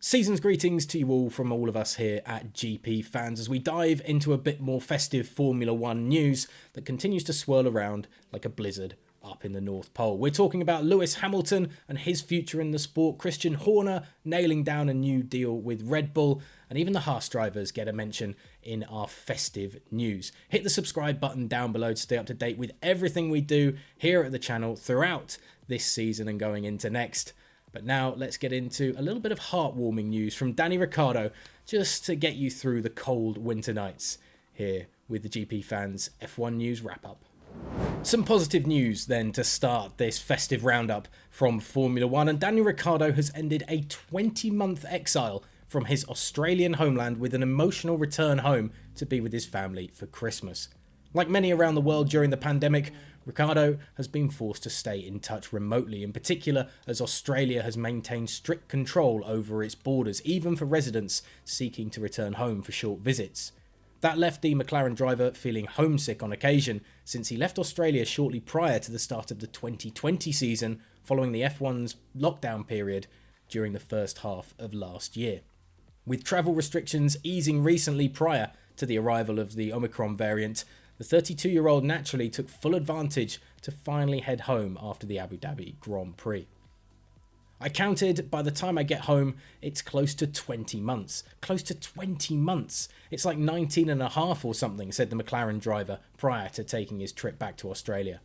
Season's greetings to you all from all of us here at GPFans as we dive into a bit more festive Formula 1 news that continues to swirl around like a blizzard up in the North Pole. We're talking about Lewis Hamilton and his future in the sport, Christian Horner nailing down a new deal with Red Bull, and even the Haass drivers get a mention in our festive news. Hit the subscribe button down below to stay up to date with everything we do here at the channel throughout this season and going into next. But now let's get into a little bit of heartwarming news from Ricciardo just to get you through the cold winter nights here with the GPFans F1 News wrap-up. Some positive news then to start this festive roundup from Formula 1, and Ricciardo has ended a 20-month exile from his Australian homeland with an emotional return home to be with his family for Christmas. Like many around the world during the pandemic, Ricciardo has been forced to stay in touch remotely, in particular as Australia has maintained strict control over its borders, even for residents seeking to return home for short visits. That left the McLaren driver feeling homesick on occasion, since he left Australia shortly prior to the start of the 2020 season, following the F1's lockdown period during the first half of last year. With travel restrictions easing recently prior to the arrival of the Omicron variant, the 32-year-old naturally took full advantage to finally head home after the Abu Dhabi Grand Prix. I counted, by the time I get home, it's close to 20 months. Close to 20 months. It's like 19 and a half or something, said the McLaren driver prior to taking his trip back to Australia.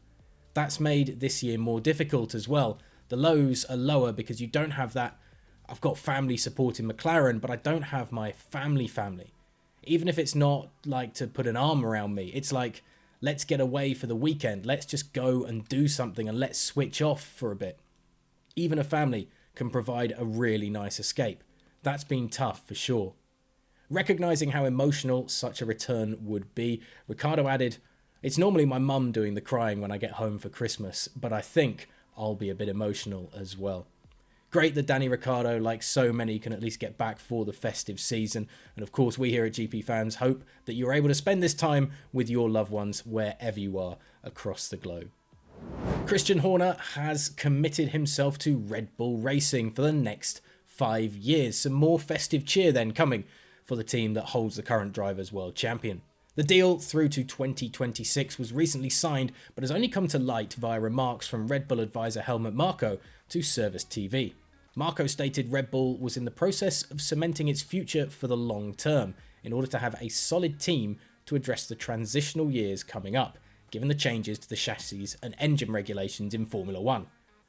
That's made this year more difficult as well. The lows are lower because you don't have that, I've got family support in McLaren, but I don't have my family. Even if it's not like to put an arm around me, it's like, let's get away for the weekend. Let's just go and do something and let's switch off for a bit. Even a family can provide a really nice escape. That's been tough for sure. Recognising how emotional such a return would be, Ricciardo added, "It's normally my mum doing the crying when I get home for Christmas, but I think I'll be a bit emotional as well." Great that Ricciardo, like so many, can at least get back for the festive season. And of course, we here at GPFans hope that you're able to spend this time with your loved ones wherever you are across the globe. Christian Horner has committed himself to Red Bull Racing for the next 5 years. Some more festive cheer then coming for the team that holds the current Drivers' World Champion. The deal through to 2026 was recently signed, but has only come to light via remarks from Red Bull advisor Helmut Marko to ServusTV. Marko stated Red Bull was in the process of cementing its future for the long term in order to have a solid team to address the transitional years coming up, given the changes to the chassis and engine regulations in Formula 1.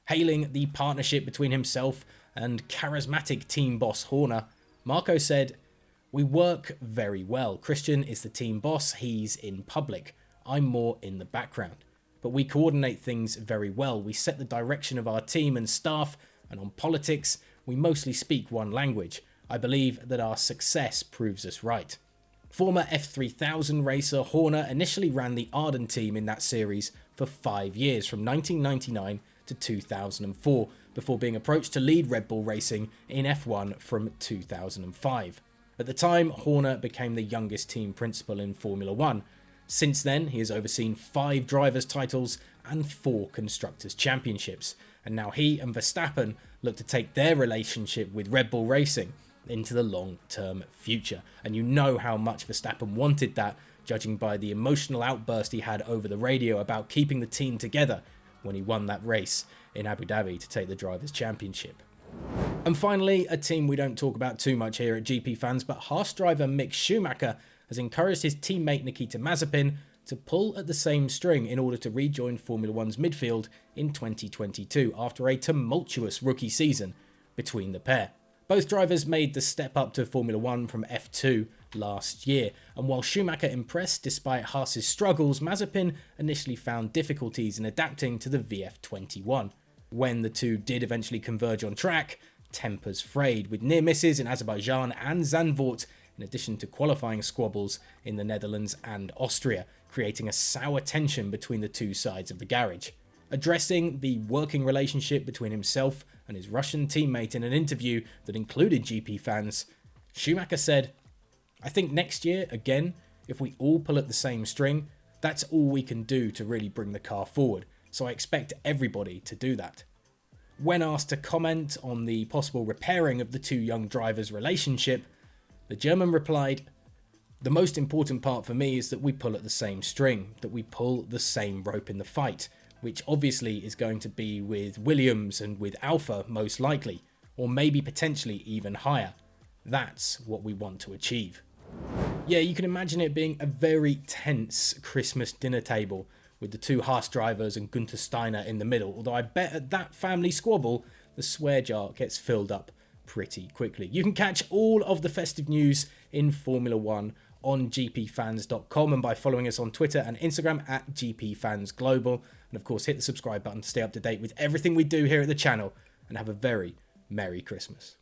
Hailing the partnership between himself and charismatic team boss Horner, Marko said, "We work very well. Christian is the team boss, he's in public. I'm more in the background. But we coordinate things very well. We set the direction of our team and staff, and on politics, we mostly speak one language. I believe that our success proves us right." Former F3000 racer Horner initially ran the Arden team in that series for 5 years, from 1999 to 2004, before being approached to lead Red Bull Racing in F1 from 2005. At the time, Horner became the youngest team principal in Formula 1. Since then, he has overseen 5 drivers' titles and 4 constructors' championships, and now he and Verstappen look to take their relationship with Red Bull Racing into the long-term future. And you know how much Verstappen wanted that, judging by the emotional outburst he had over the radio about keeping the team together when he won that race in Abu Dhabi to take the Drivers' Championship. And finally, a team we don't talk about too much here at GPFans, but Haass driver Mick Schumacher has encouraged his teammate Nikita Mazepin to pull at the same string in order to rejoin Formula 1's midfield in 2022 after a tumultuous rookie season between the pair. Both drivers made the step up to Formula 1 from F2 last year, and while Schumacher impressed despite Haass's struggles, Mazepin initially found difficulties in adapting to the VF21. When the two did eventually converge on track, tempers frayed, with near misses in Azerbaijan and Zandvoort, in addition to qualifying squabbles in the Netherlands and Austria, creating a sour tension between the two sides of the garage. Addressing the working relationship between himself and his Russian teammate in an interview that included GPFans, Schumacher said, "I think next year, again, if we all pull at the same string, that's all we can do to really bring the car forward, so I expect everybody to do that." When asked to comment on the possible repairing of the two young drivers' relationship, the German replied, "The most important part for me is that we pull at the same string, that we pull the same rope in the fight, which obviously is going to be with Williams and with Alpha most likely, or maybe potentially even higher. That's what we want to achieve." Yeah, you can imagine it being a very tense Christmas dinner table with the two Haass drivers and Günther Steiner in the middle, although I bet at that family squabble, the swear jar gets filled up pretty quickly. You can catch all of the festive news in Formula 1 on gpfans.com and by following us on Twitter and Instagram at GPFansGlobal. And of course, hit the subscribe button to stay up to date with everything we do here at the channel, and have a very Merry Christmas.